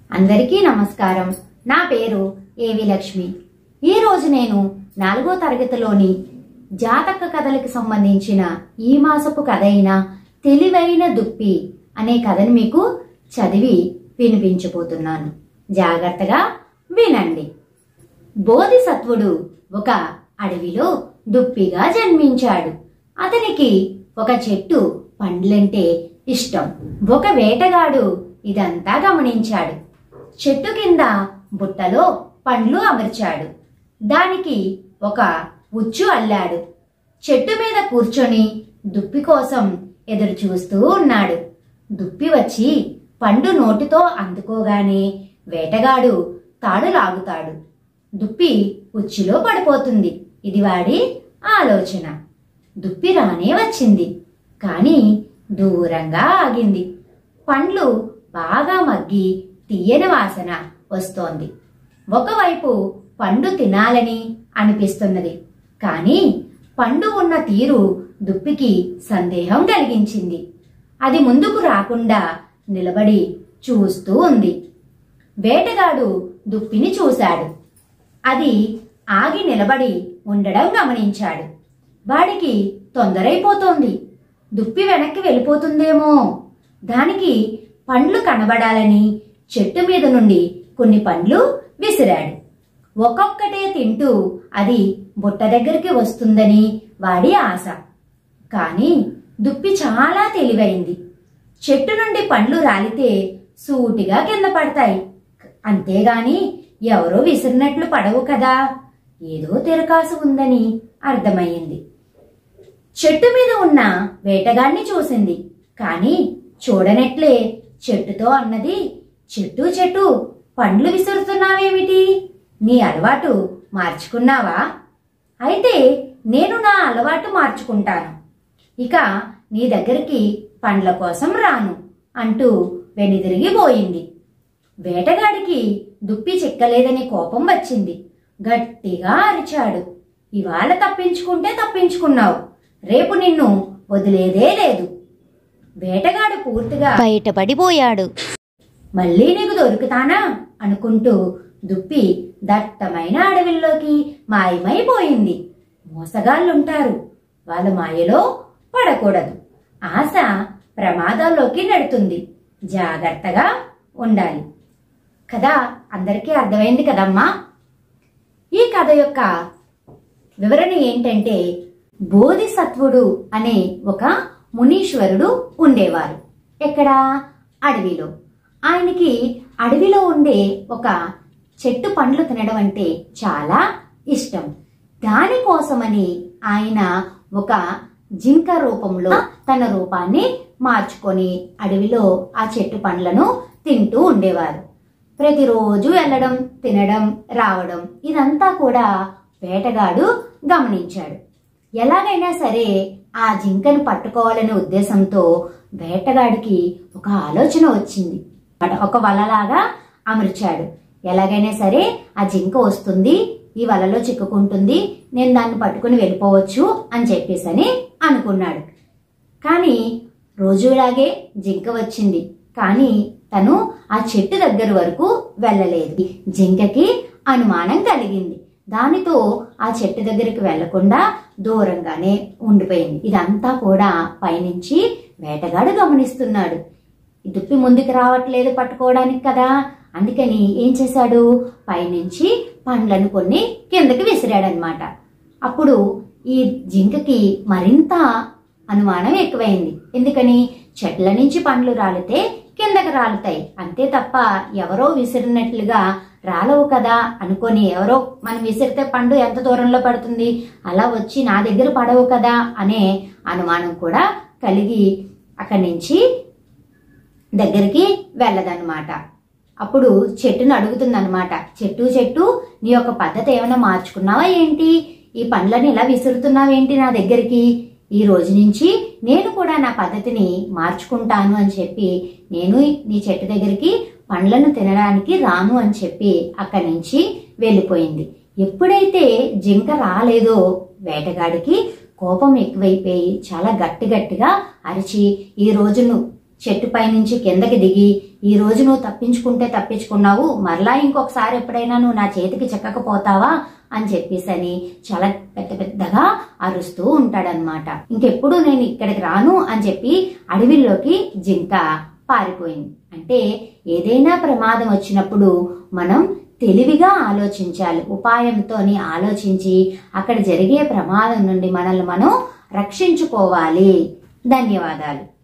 అందరికీ నమస్కారం. నా పేరు ఏవి లక్ష్మి. ఈ రోజు నేను 4వ తరగతిలోని జాతక కథలకు సంబంధించిన ఈ మాసపు కథ అయిన తెలివైన దుప్పి అనే కథను మీకు చదివి వినిపించబోతున్నాను. జాగ్రత్తగా వినండి. బోధిసత్వుడు ఒక అడవిలో దుప్పిగా జన్మించాడు. అతనికి ఒక చెట్టు పండ్లంటే ఇష్టం. ఒక వేటగాడు ఇదంతా గమనించాడు. చెట్టు కింద బుట్టలో పండ్లు అమర్చాడు. దానికి ఒక ఉచ్చు అల్లాడు. చెట్టు మీద కూర్చొని దుప్పి కోసం ఎదురు చూస్తూ ఉన్నాడు. దుప్పి వచ్చి పండు నోటితో అందుకోగానే వేటగాడు తాడు లాగుతాడు. దుప్పి ఉచ్చులో పడిపోతుంది. ఇది వాడి ఆలోచన. దుప్పి రానే వచ్చింది, కాని దూరంగా ఆగింది. పండ్లు బాగా మగ్గి తీయని వాసన వస్తోంది. ఒకవైపు పండు తినాలని అనిపిస్తున్నది, కాని పండు ఉన్న తీరు దుప్పికి సందేహం కలిగించింది. అది ముందుకు రాకుండా నిలబడి చూస్తూ ఉంది. వేటగాడు దుప్పిని చూశాడు. అది ఆగి నిలబడి ఉండడం గమనించాడు. వాడికి తొందరైపోతోంది. దుప్పి వెనక్కి వెళ్ళిపోతుందేమో. దానికి పండ్లు కనబడాలని చెట్టు మీద నుండి కొన్ని పండ్లు విసిరాడు. ఒక్కొక్కటే తింటూ అది బుట్ట దగ్గరికి వస్తుందని వాడి ఆశ. కాని దుప్పి చాలా తెలివైంది. చెట్టు నుండి పండ్లు రాలితే సూటిగా కింద పడతాయి, అంతేగాని ఎవరో విసిరినట్లు పడవు కదా. ఏదో తిరకాసు ఉందని అర్థమయ్యింది. చెట్టు మీద ఉన్న వేటగాన్ని చూసింది, కాని చూడనట్లే చెట్టుతో అన్నది, చెట్టు చెట్టు పండ్లు విసురుతున్నావేమిటి? నీ అలవాటు మార్చుకున్నావా? అయితే నేను నా అలవాటు మార్చుకుంటాను. ఇక నీ దగ్గరికి పండ్ల కోసం రాను అంటూ వెనుదిరిగిపోయింది. వేటగాడికి దుప్పి చిక్కలేదని కోపం వచ్చింది. గట్టిగా అరిచాడు. ఇవాళ తప్పించుకుంటే తప్పించుకున్నావు, రేపు నిన్ను వదిలేదే లేదు. వేటగాడు పూర్తిగా బయటపడిపోయాడు. మళ్ళీ నీకు దొరుకుతానా అనుకుంటూ దుప్పి దట్టమైన అడవిలోకి మాయమైపోయింది. మోసగాళ్ళుంటారు, వాళ్ళ మాయలో పడకూడదు. ఆశ ప్రమాదంలోకి నెడుతుంది. జాగ్రత్తగా ఉండాలి. కథ అందరికీ అర్థమైంది కదమ్మా. ఈ కథ యొక్క వివరణ ఏంటంటే, బోధిసత్వుడు అనే ఒక మునీశ్వరుడు ఉండేవారు. ఎక్కడ? అడవిలో. ఆయనకి అడవిలో ఉండే ఒక చెట్టు పండ్లు తినడం అంటే చాలా ఇష్టం. దానికోసమని ఆయన ఒక జింక రూపంలో తన రూపాన్ని మార్చుకొని అడవిలో ఆ చెట్టు పండ్లను తింటూ ఉండేవారు. ప్రతిరోజు వెళ్ళడం, తినడం, రావడం ఇదంతా కూడా వేటగాడు గమనించాడు. ఎలాగైనా సరే ఆ జింకను పట్టుకోవాలనే ఉద్దేశంతో వేటగాడికి ఒక ఆలోచన వచ్చింది. ఒక వలలాగా అమర్చాడు. ఎలాగైనా సరే ఆ జింక వస్తుంది, ఈ వలలో చిక్కుకుంటుంది, నేను దాన్ని పట్టుకుని వెళ్ళిపోవచ్చు అని చెప్పేసని అనుకున్నాడు. కానీ రోజులాగే జింక వచ్చింది, కానీ తను ఆ చెట్టు దగ్గర వరకు వెళ్ళలేదు. జింకకి అనుమానం కలిగింది. దానితో ఆ చెట్టు దగ్గరికి వెళ్లకుండా దూరంగానే ఉండిపోయింది. ఇదంతా కూడా పైనుంచి వేటగాడు గమనిస్తున్నాడు. ఈ దుప్పి ముందుకు రావట్లేదు పట్టుకోవడానికి కదా, అందుకని ఏం చేశాడు, పైనుంచి పండ్లను కొన్ని కిందకి విసిరాడనమాట. అప్పుడు ఈ జింకకి మరింత అనుమానం ఎక్కువైంది. ఎందుకని? చెట్ల నుంచి పండ్లు రాలితే కిందకి రాలుతాయి, అంతే తప్ప ఎవరో విసిరినట్లుగా రాలవు కదా అనుకొని, ఎవరో మనం విసిరితే పండు ఎంత దూరంలో పడుతుంది, అలా వచ్చి నా దగ్గర పడవు కదా అనే అనుమానం కూడా కలిగి అక్కడి నుంచి దగ్గరికి వెళ్ళదన్నమాట. అప్పుడు చెట్టును అడుగుతుందన్నమాట, చెట్టు చెట్టు నీ యొక్క పద్ధతి ఏమైనా మార్చుకున్నావా ఏంటి? ఈ పండ్లను ఇలా విసురుతున్నావేంటి నా దగ్గరికి? ఈ రోజు నుంచి నేను కూడా నా పద్ధతిని మార్చుకుంటాను అని చెప్పి నేను నీ చెట్టు దగ్గరికి పండ్లను తినడానికి రాను అని చెప్పి అక్కడి నుంచి వెళ్ళిపోయింది. ఎప్పుడైతే జింక రాలేదో వేటగాడికి కోపం ఎక్కువైపోయి చాలా గట్టిగా అరిచి, ఈ రోజును చెట్టుపై నుంచి కిందకి దిగి ఈ రోజు నువ్వు తప్పించుకుంటే తప్పించుకున్నావు, మరలా ఇంకొకసారి ఎప్పుడైనా నువ్వు నా చేతికి చిక్కకపోతావా అని చెప్పేసని చాలా పెద్ద పెద్దగా అరుస్తూ ఉంటాడనమాట. ఇంకెప్పుడు నేను ఇక్కడికి రాను అని చెప్పి అడవిలోకి జింక పారిపోయింది. అంటే ఏదైనా ప్రమాదం వచ్చినప్పుడు మనం తెలివిగా ఆలోచించాలి, ఉపాయంతోని ఆలోచించి అక్కడ జరిగే ప్రమాదం నుండి మనల్ని మనం రక్షించుకోవాలి. ధన్యవాదాలు.